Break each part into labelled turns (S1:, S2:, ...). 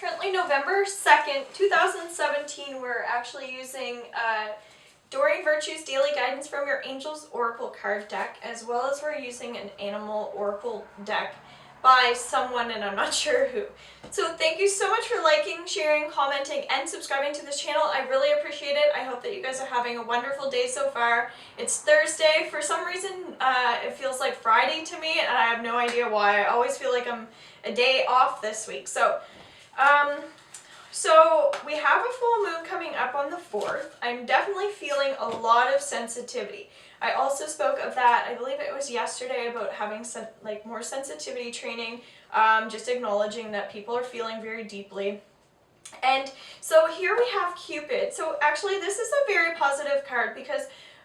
S1: currently November 2nd, 2017. We're actually using Doreen Virtue's Daily Guidance from Your Angels Oracle card deck, as well as we're using an Animal Oracle deck by someone, and I'm not sure who. So thank you so much for liking, sharing, commenting, and subscribing to this channel. I really appreciate it. I hope that you guys are having a wonderful day so far. It's Thursday. For some reason, it feels like Friday to me, and I have no idea why. I always feel like I'm a day off this week. So we have a full moon coming up on the 4th. I'm definitely feeling a lot of sensitivity. I also spoke of that, I believe it was yesterday, about having more sensitivity training, just acknowledging that people are feeling very deeply. And so here we have Cupid. So actually this is a very positive card, because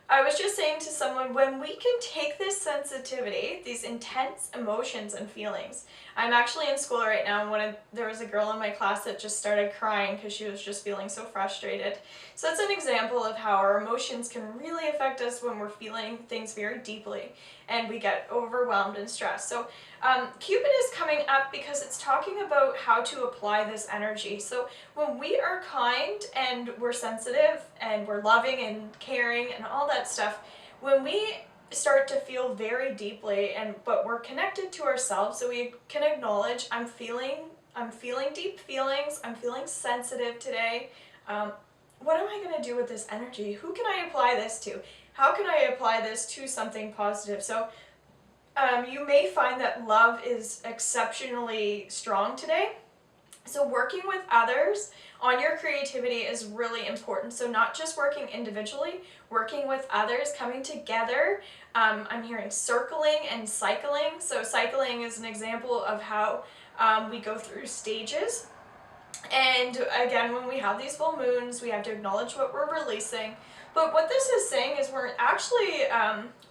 S1: I was just saying to someone, when we can take this sensitivity, these intense emotions and feelings. I'm actually in school right now, and there was a girl in my class that just started crying because she was just feeling so frustrated. So that's an example of how our emotions can really affect us when we're feeling things very deeply and we get overwhelmed and stressed. So Cupid is coming up because it's talking about how to apply this energy. So when we are kind and we're sensitive and we're loving and caring and all that stuff, when we start to feel very deeply but we're connected to ourselves, so we can acknowledge, I'm feeling deep feelings, I'm feeling sensitive today. What am I going to do with this energy? Who can I apply this to? How can I apply this to something positive? So you may find that love is exceptionally strong today. So working with others on your creativity is really important. So not just working individually, working with others, coming together. I'm hearing circling and cycling. So cycling is an example of how we go through stages. And again, when we have these full moons, we have to acknowledge what we're releasing. But what this is saying is we're actually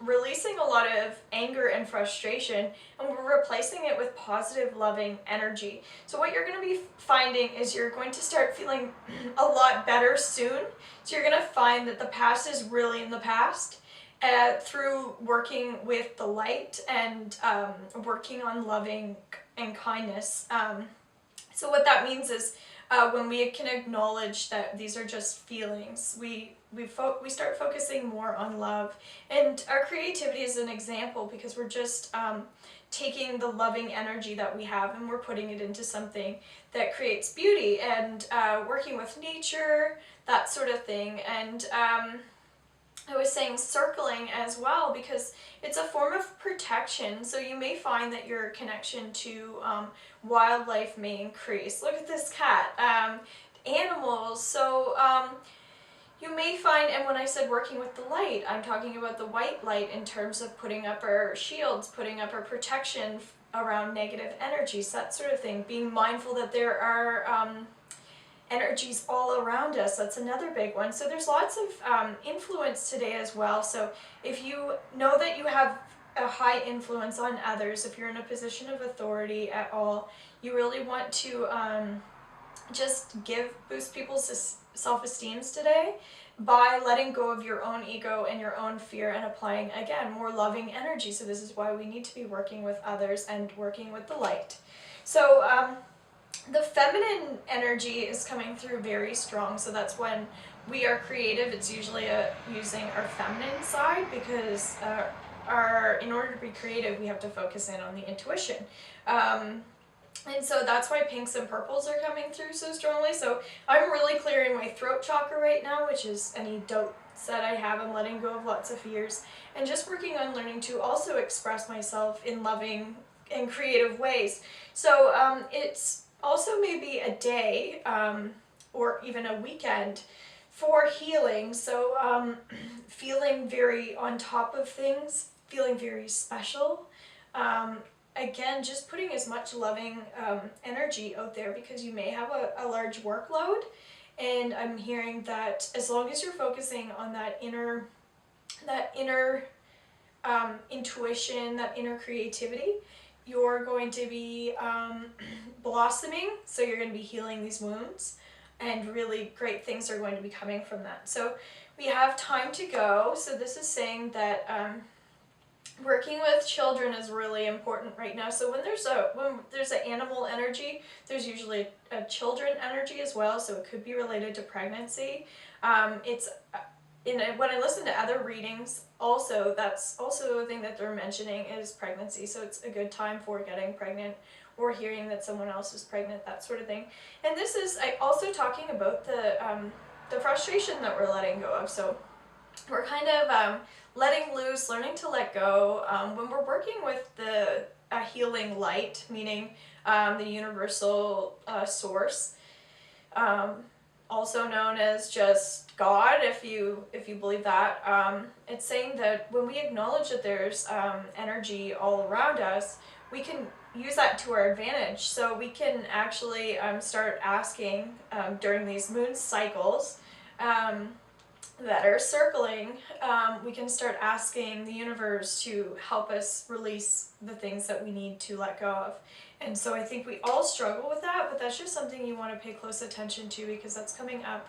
S1: releasing a lot of anger and frustration, and we're replacing it with positive, loving energy. So what you're going to be finding is you're going to start feeling a lot better soon. So you're going to find that the past is really in the past through working with the light and working on loving and kindness. So what that means is when we can acknowledge that these are just feelings, we start focusing more on love. And our creativity is an example, because we're just taking the loving energy that we have and we're putting it into something that creates beauty, and working with nature, that sort of thing. And I was saying circling as well, because it's a form of protection. So you may find that your connection to wildlife may increase. Look at this cat. Animals. So you may find, and when I said working with the light, I'm talking about the white light in terms of putting up our shields, putting up our protection around negative energies, that sort of thing. Being mindful that there are energies all around us. That's another big one. So there's lots of influence today as well. So if you know that you have a high influence on others, if you're in a position of authority at all, you really want to just boost people's self-esteems today by letting go of your own ego and your own fear and applying, again, more loving energy. So this is why we need to be working with others and working with the light. So the feminine energy is coming through very strong, so that's when we are creative. It's usually using our feminine side, because in order to be creative, we have to focus in on the intuition. And so that's why pinks and purples are coming through so strongly. So I'm really clearing my throat chakra right now, which is any doubts that I have. I'm letting go of lots of fears and just working on learning to also express myself in loving and creative ways. So it's also maybe a day or even a weekend for healing. So feeling very on top of things, feeling very special. Again, just putting as much loving energy out there, because you may have a large workload. And I'm hearing that as long as you're focusing on that inner intuition, that inner creativity, you're going to be blossoming. So you're going to be healing these wounds, and really great things are going to be coming from that. So we have time to go. So this is saying that Working with children is really important right now. So when there's an animal energy, there's usually a children energy as well. So it could be related to pregnancy. It's when I listen to other readings, also that's also a thing that they're mentioning is pregnancy. So it's a good time for getting pregnant or hearing that someone else is pregnant, that sort of thing. And this is also talking about the frustration that we're letting go of. So we're kind of letting loose, learning to let go. When we're working with a healing light, meaning the universal source, also known as just God, if you believe that, it's saying that when we acknowledge that there's energy all around us, we can use that to our advantage. So we can actually start asking during these moon cycles that are circling, we can start asking the universe to help us release the things that we need to let go of. And so I think we all struggle with that, but that's just something you want to pay close attention to because that's coming up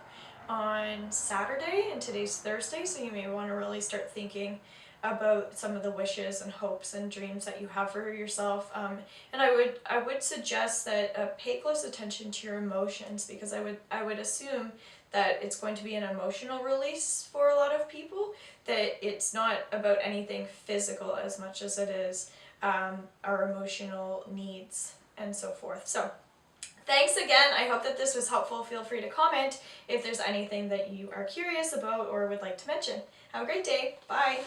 S1: on Saturday and today's Thursday, so you may want to really start thinking about some of the wishes and hopes and dreams that you have for yourself. And I would suggest that pay close attention to your emotions, because I would assume that it's going to be an emotional release for a lot of people, that it's not about anything physical as much as it is our emotional needs and so forth. So thanks again. I hope that this was helpful. Feel free to comment if there's anything that you are curious about or would like to mention. Have a great day. Bye.